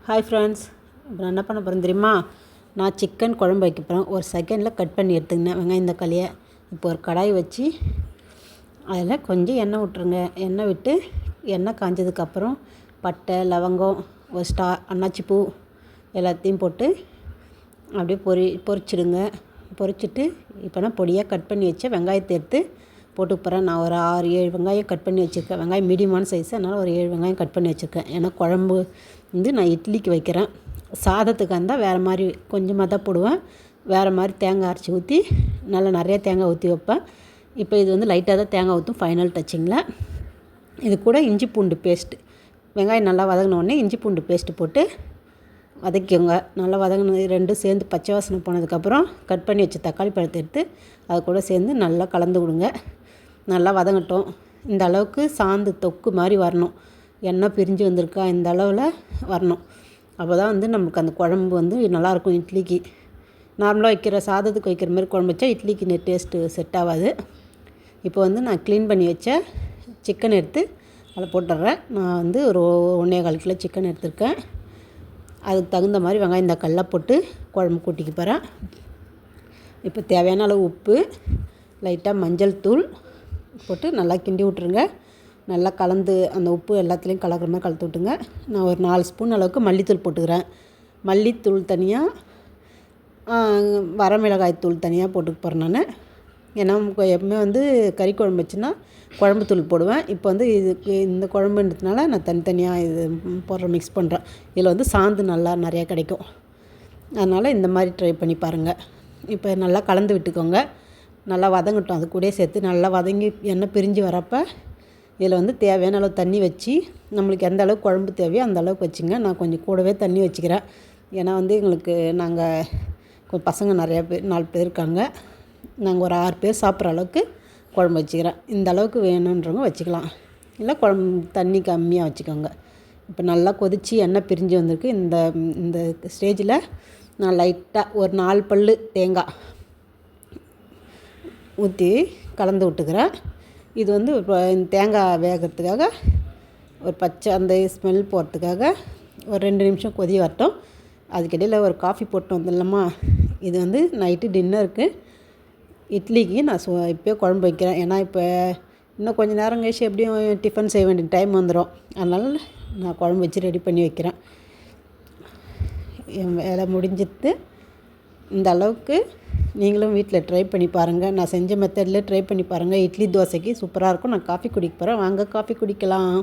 Hi friends, இப்போ நான் என்ன பண்ண போகிறேன் தெரியுமா? நான் சிக்கன் குழம்பு வைக்க போகிறேன். ஒரு செகண்டில் கட் பண்ணி எடுத்துக்கினேன் வெங்காயம் தக்காளியை. இப்போ ஒரு கடாய் வச்சு அதில் கொஞ்சம் எண்ணெய் விட்ருங்க. எண்ணெய் விட்டு எண்ணெய் காஞ்சதுக்கப்புறம் பட்டை, லவங்கம், ஒரு அன்னாச்சி பூ எல்லாத்தையும் போட்டு அப்படியே பொரிச்சிடுங்க. பொரிச்சிட்டு இப்போ நான் பொடியாக கட் பண்ணி வச்ச வெங்காயத்தை எடுத்து போட்டு போகிறேன். நான் ஒரு 6-7 வெங்காயம் கட் பண்ணி வச்சுருக்கேன். வெங்காயம் மீடியமான சைஸு, அதனால் ஒரு 7 வெங்காயம் கட் பண்ணி வச்சுருக்கேன். ஏன்னா குழம்பு நான் இட்லிக்கு வைக்கிறேன். சாதத்துக்கு இருந்தால் வேறு மாதிரி கொஞ்சமாக தான் போடுவேன். வேறு மாதிரி தேங்காய் அரைச்சி ஊற்றி நல்லா நிறையா தேங்காய் ஊற்றி வைப்பேன். இப்போ இது லைட்டாக தான் தேங்காய் ஊற்றும் ஃபைனல் டச்சிங்கில். இது கூட இஞ்சி பூண்டு பேஸ்ட்டு, வெங்காயம் நல்லா வதங்கினோடனே இஞ்சி பூண்டு பேஸ்ட்டு போட்டு வதக்கிக்கோங்க. நல்லா வதங்கினது ரெண்டும் சேர்ந்து பச்சை வாசனை போனதுக்கப்புறம் கட் பண்ணி வச்ச தக்காளி பழத்தை எடுத்து அது கூட சேர்ந்து நல்லா கலந்து விடுங்க. நல்லா வதங்கட்டும். இந்த அளவுக்கு சாந்து தொக்கு மாதிரி வரணும். எண்ணெய் பிரிஞ்சு வந்திருக்கா, இந்த அளவில் வரணும். அப்போ தான் நம்மளுக்கு அந்த குழம்பு நல்லாயிருக்கும். இட்லிக்கு நார்மலாக வைக்கிற சாதத்துக்கு வைக்கிற மாதிரி குழம்பு வச்சா இட்லிக்கு டேஸ்ட்டு செட் ஆகாது. இப்போ நான் க்ளீன் பண்ணி வச்ச சிக்கன் எடுத்து அதில் போட்டுடுறேன். நான் ஒரு 1.25 கிலோ சிக்கன் எடுத்திருக்கேன். அதுக்கு தகுந்த மாதிரி வெங்காயம் தக்காளிலாம் போட்டு குழம்பு கூட்டிக்க போகிறேன். இப்போ தேவையான அளவு உப்பு, லைட்டாக மஞ்சள் தூள் போட்டு நல்லா கிண்டி விட்ருங்க. நல்லா கலந்து அந்த உப்பு எல்லாத்துலேயும் கலக்கிற மாதிரி கலந்து விட்டுங்க. நான் ஒரு 4 ஸ்பூன் அளவுக்கு மல்லித்தூள் போட்டுக்கிறேன். மல்லித்தூள் தனியாக, வரமிளகாய் தூள் தனியாக போட்டுக்க போகிறேன் நான். ஏன்னா எப்பவுமே கறி குழம்பு வச்சுன்னா குழம்பு தூள் போடுவேன். இப்போ இதுக்கு இந்த குழம்புன்றதுனால நான் தனித்தனியாக இது போடுற மிக்ஸ் பண்ணுறேன். இதில் சாந்து நல்லா நிறையா கிடைக்கும். அதனால் இந்த மாதிரி ட்ரை பண்ணி பாருங்கள். இப்போ நல்லா கலந்து விட்டுக்கோங்க. நல்லா வதங்கட்டும். அது கூடயே சேர்த்து நல்லா வதங்கி எண்ணெய் பிரிஞ்சு வரப்போ இதில் தேவையான அளவு தண்ணி வச்சு, நம்மளுக்கு எந்த அளவுக்கு குழம்பு தேவையோ அந்த அளவுக்கு வச்சுங்க. நான் கொஞ்சம் கூடவே தண்ணி வச்சுக்கிறேன். ஏன்னா எங்களுக்கு நாங்கள் பசங்க நிறையா பேர், 4 பேர் இருக்காங்க. நாங்கள் ஒரு 6 பேர் சாப்பிட்ற அளவுக்கு குழம்பு வச்சுக்கிறேன். இந்த அளவுக்கு வேணுன்றவங்க வச்சுக்கலாம், இல்லை குழம்பு தண்ணி கம்மியாக வச்சுக்கோங்க. இப்போ நல்லா கொதித்து எண்ணெய் பிரிஞ்சு வந்திருக்கு. இந்த ஸ்டேஜில் நான் லைட்டாக ஒரு 4 பல் தேங்காய் ஊற்றி கலந்து விட்டுக்கிறேன். இது இப்போ தேங்காய் வேகிறதுக்காக ஒரு பச்சை அந்த ஸ்மெல் போகிறதுக்காக ஒரு 2 நிமிஷம் கொதி வரட்டும். அதுக்கிடையில் ஒரு காஃபி போட்டு வந்துடலாமா? இது நைட்டு டின்னருக்கு இட்லிக்கு நான் இப்போயே குழம்பு வைக்கிறேன். ஏன்னா இப்போ இன்னும் கொஞ்சம் நேரம் கழிச்சு எப்படியும் டிஃபன் செய்ய வேண்டிய டைம் வந்துடும். அதனால் நான் குழம்பு வச்சு ரெடி பண்ணி வைக்கிறேன். என் வேலை முடிஞ்சிட்டு இந்த அளவுக்கு நீங்களும் வீட்டில் ட்ரை பண்ணி பாருங்கள். நான் செஞ்ச மெத்தடில் ட்ரை பண்ணி பாருங்கள். இட்லி தோசைக்கு சூப்பராக இருக்கும். நான் காஃபி குடிக்க போகிறேன். வாங்க காஃபி குடிக்கலாம்.